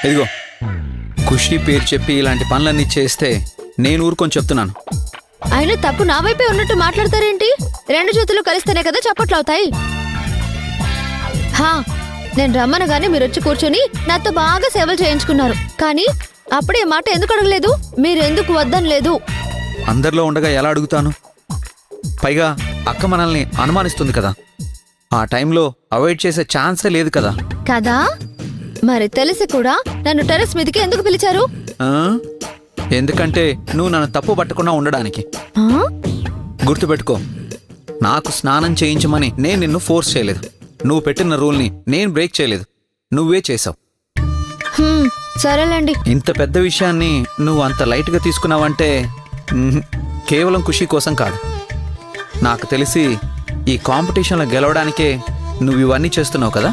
ఇదిగో ఖుషి పేరు చెప్పి ఇలాంటి పనులన్నీ చేస్తే నేను ఊరుకొని చెప్తున్నాను. అయినా తప్పు నా వైపే ఉన్నట్టు మాట్లాడతారేంటి? రెండు చేతులు కలిస్తేనే కదా చప్పట్లు అవుతాయి. హా, నేను రమ్మనగానే మీరు వచ్చి కూర్చొని నాతో బాగా సేవలు చేయించుకున్నారు. కానీ అప్పుడే మాట ఎందుకు అడగలేదు? మీరెందుకు వద్దనలేదు? అందరిలో ఉండగా ఎలా అడుగుతాను? పైగా అక్క మనల్ని అనుమానిస్తుంది కదా, ఆ టైంలో అవాయిడ్ చేసే ఛాన్సే లేదు కదా. కదా మరి తెలిసి కూడా నన్ను టెర్రస్ మీదకి ఎందుకు పిలిచారు? ఆ? ఎందుకంటే నువ్వు నన్ను తప్పు పట్టకుండా ఉండడానికి. ఆ? గుర్తుపెట్టుకో, నాకు స్నానం చేయించమని నేను నిన్ను ఫోర్స్ చేయలేదు. నువ్వు పెట్టిన రూల్ని నేను బ్రేక్ చేయలేదు, నువ్వే చేసావు. సరేలేండి. ఇంత పెద్ద విషయాన్ని నువ్వు అంత లైట్గా తీసుకున్నావంటే కేవలం ఖుషి కోసం కాదు. నాకు తెలిసి ఈ కాంపిటీషన్లో గెలవడానికే నువ్వు ఇవన్నీ చేస్తున్నావు కదా.